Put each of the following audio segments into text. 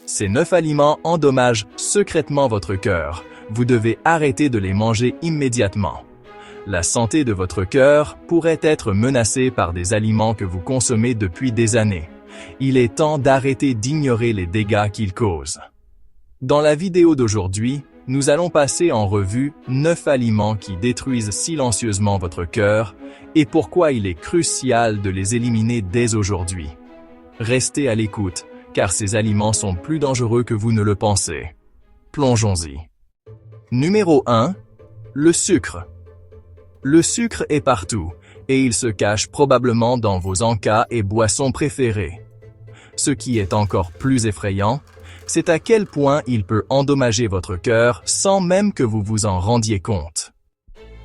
Ces 9 aliments endommagent secrètement votre cœur. Vous devez arrêter de les manger immédiatement. La santé de votre cœur pourrait être menacée par des aliments que vous consommez depuis des années. Il est temps d'arrêter d'ignorer les dégâts qu'ils causent. Dans la vidéo d'aujourd'hui, nous allons passer en revue 9 aliments qui détruisent silencieusement votre cœur et pourquoi il est crucial de les éliminer dès aujourd'hui. Restez à l'écoute, car ces aliments sont plus dangereux que vous ne le pensez. Plongeons-y. Numéro 1. Le sucre. Le sucre est partout, et il se cache probablement dans vos encas et boissons préférées. Ce qui est encore plus effrayant, c'est à quel point il peut endommager votre cœur sans même que vous vous en rendiez compte.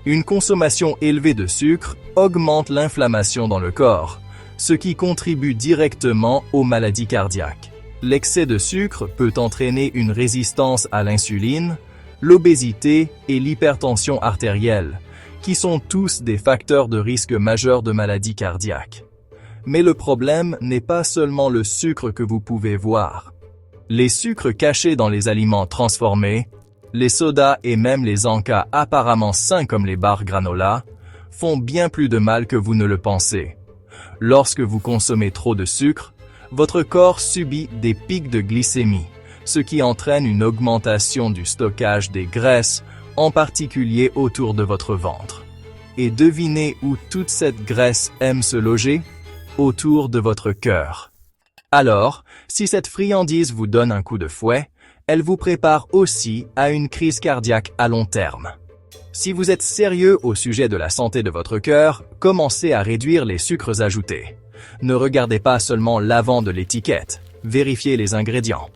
Une consommation élevée de sucre augmente l'inflammation dans le corps, ce qui contribue directement aux maladies cardiaques. L'excès de sucre peut entraîner une résistance à l'insuline, l'obésité et l'hypertension artérielle, qui sont tous des facteurs de risque majeurs de maladies cardiaques. Mais le problème n'est pas seulement le sucre que vous pouvez voir. Les sucres cachés dans les aliments transformés, les sodas et même les encas apparemment sains comme les barres granola, font bien plus de mal que vous ne le pensez. Lorsque vous consommez trop de sucre, votre corps subit des pics de glycémie, ce qui entraîne une augmentation du stockage des graisses, en particulier autour de votre ventre. Et devinez où toute cette graisse aime se loger? Autour de votre cœur. Alors, si cette friandise vous donne un coup de fouet, elle vous prépare aussi à une crise cardiaque à long terme. Si vous êtes sérieux au sujet de la santé de votre cœur, commencez à réduire les sucres ajoutés. Ne regardez pas seulement l'avant de l'étiquette, vérifiez les ingrédients.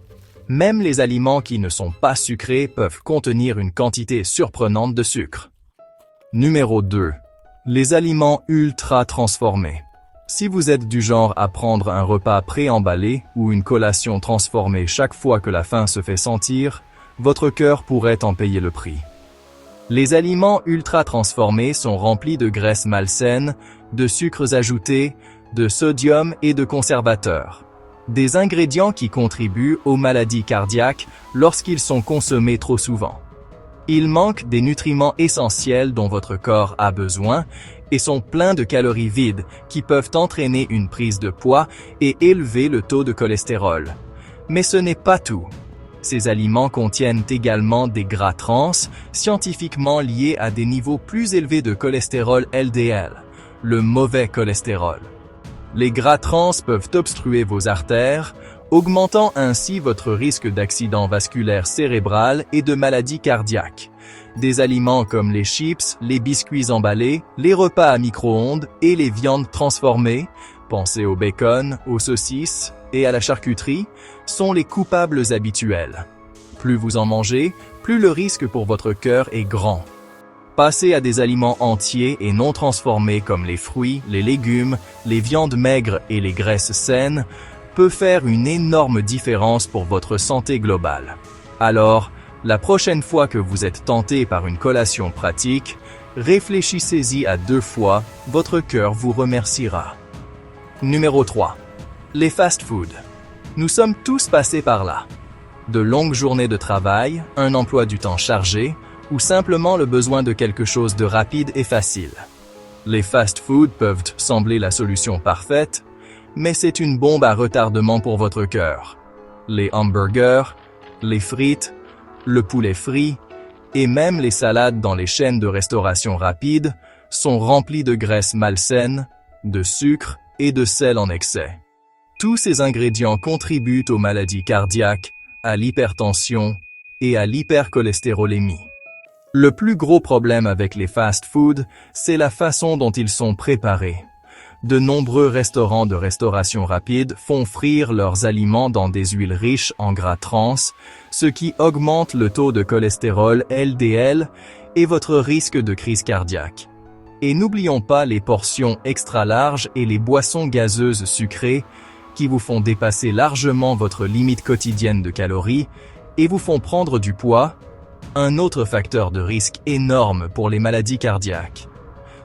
Même les aliments qui ne sont pas sucrés peuvent contenir une quantité surprenante de sucre. Numéro 2. Les aliments ultra transformés. Si vous êtes du genre à prendre un repas pré-emballé ou une collation transformée chaque fois que la faim se fait sentir, votre cœur pourrait en payer le prix. Les aliments ultra transformés sont remplis de graisses malsaines, de sucres ajoutés, de sodium et de conservateurs. Des ingrédients qui contribuent aux maladies cardiaques lorsqu'ils sont consommés trop souvent. Ils manquent des nutriments essentiels dont votre corps a besoin et sont pleins de calories vides qui peuvent entraîner une prise de poids et élever le taux de cholestérol. Mais ce n'est pas tout. Ces aliments contiennent également des gras trans, scientifiquement liés à des niveaux plus élevés de cholestérol LDL, le mauvais cholestérol. Les gras trans peuvent obstruer vos artères, augmentant ainsi votre risque d'accident vasculaire cérébral et de maladies cardiaques. Des aliments comme les chips, les biscuits emballés, les repas à micro-ondes et les viandes transformées, pensez au bacon, aux saucisses et à la charcuterie, sont les coupables habituels. Plus vous en mangez, plus le risque pour votre cœur est grand. Passez à des aliments entiers et non transformés comme les fruits, les légumes, les viandes maigres et les graisses saines peut faire une énorme différence pour votre santé globale. Alors, la prochaine fois que vous êtes tenté par une collation pratique, réfléchissez-y à 2 fois, votre cœur vous remerciera. Numéro 3. Les fast-foods. Nous sommes tous passés par là. De longues journées de travail, un emploi du temps chargé, ou simplement le besoin de quelque chose de rapide et facile. Les fast-foods peuvent sembler la solution parfaite, mais c'est une bombe à retardement pour votre cœur. Les hamburgers, les frites, le poulet frit et même les salades dans les chaînes de restauration rapide sont remplis de graisses malsaines, de sucre et de sel en excès. Tous ces ingrédients contribuent aux maladies cardiaques, à l'hypertension et à l'hypercholestérolémie. Le plus gros problème avec les fast-foods, c'est la façon dont ils sont préparés. De nombreux restaurants de restauration rapide font frire leurs aliments dans des huiles riches en gras trans, ce qui augmente le taux de cholestérol LDL et votre risque de crise cardiaque. Et n'oublions pas les portions extra larges et les boissons gazeuses sucrées qui vous font dépasser largement votre limite quotidienne de calories et vous font prendre du poids, un autre facteur de risque énorme pour les maladies cardiaques.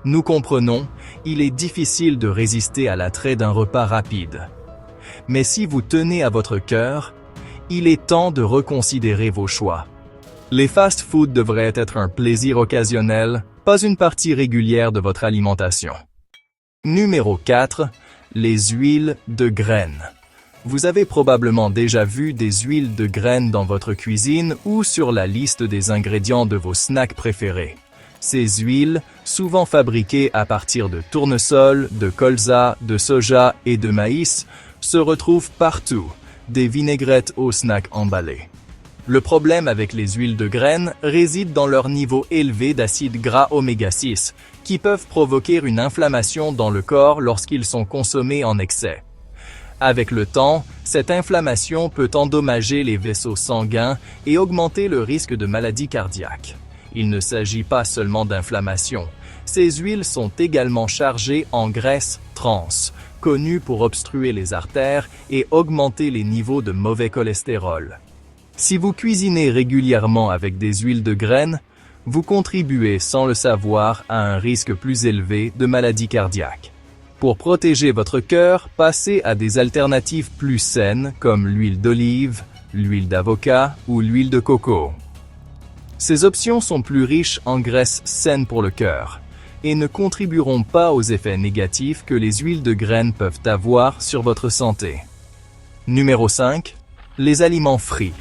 Nous comprenons, il est difficile de résister à l'attrait d'un repas rapide. Mais si vous tenez à votre cœur, il est temps de reconsidérer vos choix. Les fast-foods devraient être un plaisir occasionnel, pas une partie régulière de votre alimentation. Numéro 4. Les huiles de graines. Vous avez probablement déjà vu des huiles de graines dans votre cuisine ou sur la liste des ingrédients de vos snacks préférés. Ces huiles, souvent fabriquées à partir de tournesol, de colza, de soja et de maïs, se retrouvent partout, des vinaigrettes aux snacks emballés. Le problème avec les huiles de graines réside dans leur niveau élevé d'acides gras oméga 6, qui peuvent provoquer une inflammation dans le corps lorsqu'ils sont consommés en excès. Avec le temps, cette inflammation peut endommager les vaisseaux sanguins et augmenter le risque de maladies cardiaques. Il ne s'agit pas seulement d'inflammation. Ces huiles sont également chargées en graisses trans, connues pour obstruer les artères et augmenter les niveaux de mauvais cholestérol. Si vous cuisinez régulièrement avec des huiles de graines, vous contribuez sans le savoir à un risque plus élevé de maladies cardiaques. Pour protéger votre cœur, passez à des alternatives plus saines comme l'huile d'olive, l'huile d'avocat ou l'huile de coco. Ces options sont plus riches en graisses saines pour le cœur et ne contribueront pas aux effets négatifs que les huiles de graines peuvent avoir sur votre santé. Numéro 5. Les aliments frits.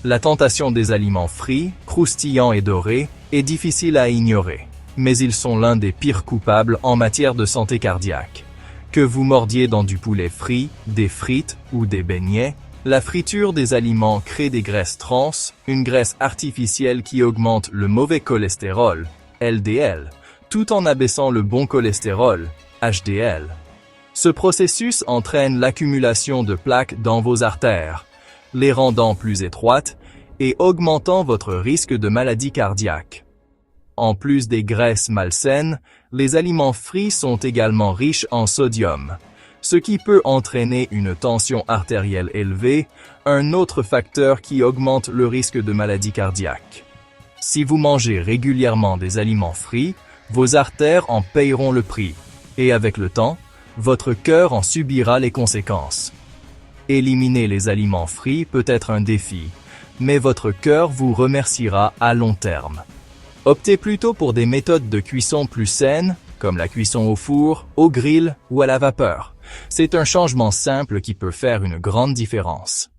La tentation des aliments frits, croustillants et dorés, est difficile à ignorer, mais ils sont l'un des pires coupables en matière de santé cardiaque. Que vous mordiez dans du poulet frit, des frites ou des beignets, la friture des aliments crée des graisses trans, une graisse artificielle qui augmente le mauvais cholestérol, LDL, tout en abaissant le bon cholestérol, HDL. Ce processus entraîne l'accumulation de plaques dans vos artères, les rendant plus étroites et augmentant votre risque de maladie cardiaque. En plus des graisses malsaines, les aliments frits sont également riches en sodium, ce qui peut entraîner une tension artérielle élevée, un autre facteur qui augmente le risque de maladie cardiaque. Si vous mangez régulièrement des aliments frits, vos artères en payeront le prix, et avec le temps, votre cœur en subira les conséquences. Éliminer les aliments frits peut être un défi, mais votre cœur vous remerciera à long terme. Optez plutôt pour des méthodes de cuisson plus saines, comme la cuisson au four, au grill ou à la vapeur. C'est un changement simple qui peut faire une grande différence.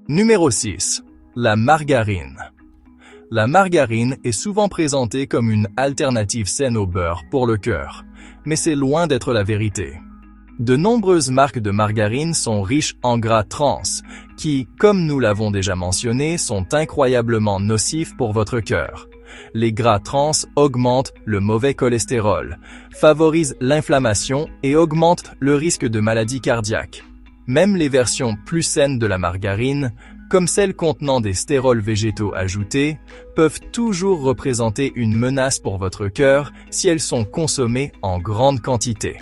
Numéro 6. La margarine. La margarine est souvent présentée comme une alternative saine au beurre pour le cœur, mais c'est loin d'être la vérité. De nombreuses marques de margarine sont riches en gras trans, qui, comme nous l'avons déjà mentionné, sont incroyablement nocifs pour votre cœur. Les gras trans augmentent le mauvais cholestérol, favorisent l'inflammation et augmentent le risque de maladies cardiaques. Même les versions plus saines de la margarine, comme celles contenant des stérols végétaux ajoutés, peuvent toujours représenter une menace pour votre cœur si elles sont consommées en grande quantité.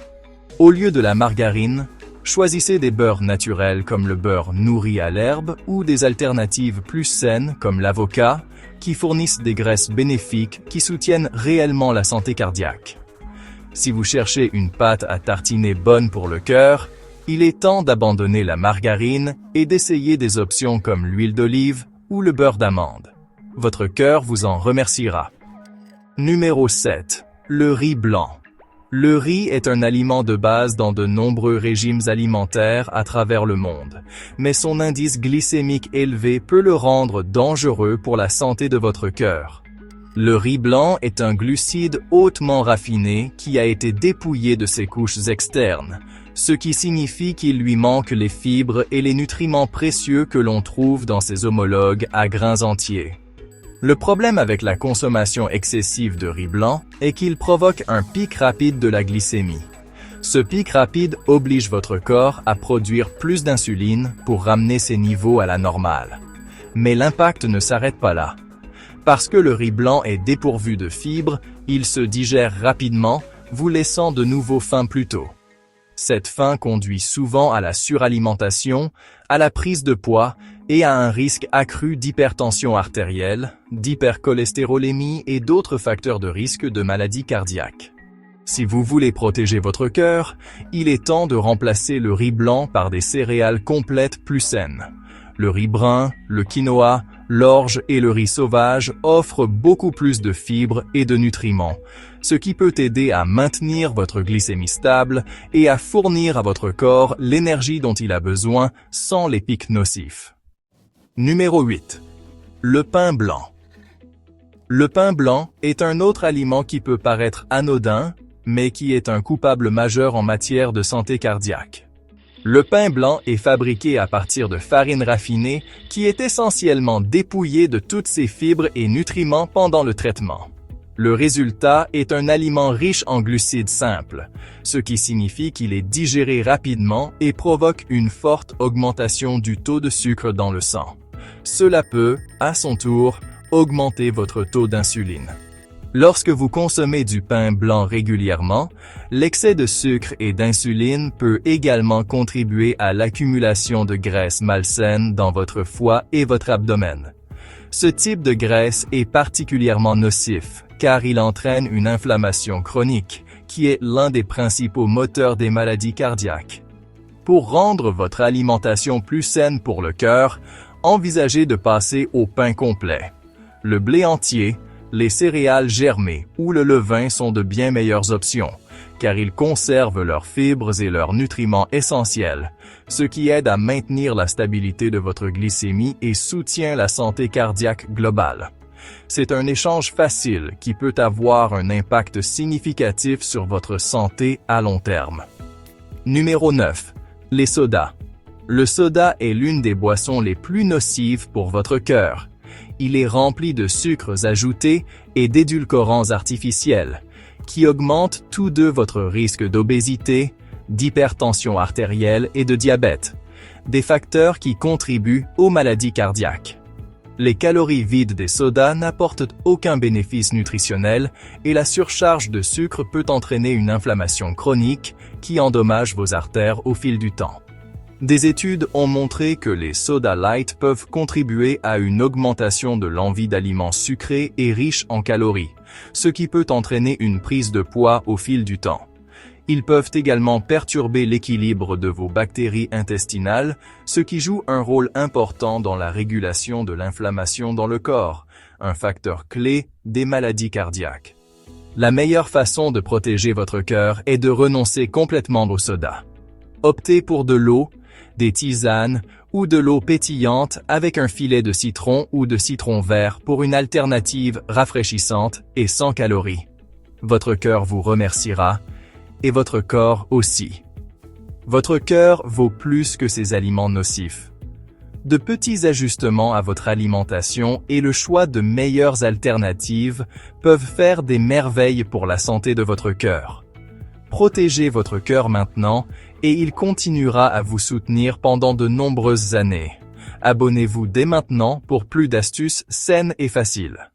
Au lieu de la margarine, choisissez des beurres naturels comme le beurre nourri à l'herbe ou des alternatives plus saines comme l'avocat, qui fournissent des graisses bénéfiques qui soutiennent réellement la santé cardiaque. Si vous cherchez une pâte à tartiner bonne pour le cœur, il est temps d'abandonner la margarine et d'essayer des options comme l'huile d'olive ou le beurre d'amande. Votre cœur vous en remerciera. Numéro 7. Le riz blanc. Le riz est un aliment de base dans de nombreux régimes alimentaires à travers le monde, mais son indice glycémique élevé peut le rendre dangereux pour la santé de votre cœur. Le riz blanc est un glucide hautement raffiné qui a été dépouillé de ses couches externes, ce qui signifie qu'il lui manque les fibres et les nutriments précieux que l'on trouve dans ses homologues à grains entiers. Le problème avec la consommation excessive de riz blanc est qu'il provoque un pic rapide de la glycémie. Ce pic rapide oblige votre corps à produire plus d'insuline pour ramener ses niveaux à la normale. Mais l'impact ne s'arrête pas là. Parce que le riz blanc est dépourvu de fibres, il se digère rapidement, vous laissant de nouveau faim plus tôt. Cette faim conduit souvent à la suralimentation, à la prise de poids et à un risque accru d'hypertension artérielle, d'hypercholestérolémie et d'autres facteurs de risque de maladies cardiaques. Si vous voulez protéger votre cœur, il est temps de remplacer le riz blanc par des céréales complètes plus saines. Le riz brun, le quinoa, l'orge et le riz sauvage offrent beaucoup plus de fibres et de nutriments, ce qui peut aider à maintenir votre glycémie stable et à fournir à votre corps l'énergie dont il a besoin sans les pics nocifs. Numéro 8. Le pain blanc. Le pain blanc est un autre aliment qui peut paraître anodin, mais qui est un coupable majeur en matière de santé cardiaque. Le pain blanc est fabriqué à partir de farine raffinée qui est essentiellement dépouillée de toutes ses fibres et nutriments pendant le traitement. Le résultat est un aliment riche en glucides simples, ce qui signifie qu'il est digéré rapidement et provoque une forte augmentation du taux de sucre dans le sang. Cela peut, à son tour, augmenter votre taux d'insuline. Lorsque vous consommez du pain blanc régulièrement, l'excès de sucre et d'insuline peut également contribuer à l'accumulation de graisse malsaine dans votre foie et votre abdomen. Ce type de graisse est particulièrement nocif car il entraîne une inflammation chronique, qui est l'un des principaux moteurs des maladies cardiaques. Pour rendre votre alimentation plus saine pour le cœur, envisagez de passer au pain complet. Le blé entier, les céréales germées ou le levain sont de bien meilleures options, car ils conservent leurs fibres et leurs nutriments essentiels, ce qui aide à maintenir la stabilité de votre glycémie et soutient la santé cardiaque globale. C'est un échange facile qui peut avoir un impact significatif sur votre santé à long terme. Numéro 9. Les sodas. Le soda est l'une des boissons les plus nocives pour votre cœur. Il est rempli de sucres ajoutés et d'édulcorants artificiels, qui augmentent tous deux votre risque d'obésité, d'hypertension artérielle et de diabète, des facteurs qui contribuent aux maladies cardiaques. Les calories vides des sodas n'apportent aucun bénéfice nutritionnel et la surcharge de sucre peut entraîner une inflammation chronique qui endommage vos artères au fil du temps. Des études ont montré que les sodas light peuvent contribuer à une augmentation de l'envie d'aliments sucrés et riches en calories, ce qui peut entraîner une prise de poids au fil du temps. Ils peuvent également perturber l'équilibre de vos bactéries intestinales, ce qui joue un rôle important dans la régulation de l'inflammation dans le corps, un facteur clé des maladies cardiaques. La meilleure façon de protéger votre cœur est de renoncer complètement aux sodas. Optez pour de l'eau, des tisanes ou de l'eau pétillante avec un filet de citron ou de citron vert pour une alternative rafraîchissante et sans calories. Votre cœur vous remerciera, et votre corps aussi. Votre cœur vaut plus que ces aliments nocifs. De petits ajustements à votre alimentation et le choix de meilleures alternatives peuvent faire des merveilles pour la santé de votre cœur. Protégez votre cœur maintenant et il continuera à vous soutenir pendant de nombreuses années. Abonnez-vous dès maintenant pour plus d'astuces saines et faciles.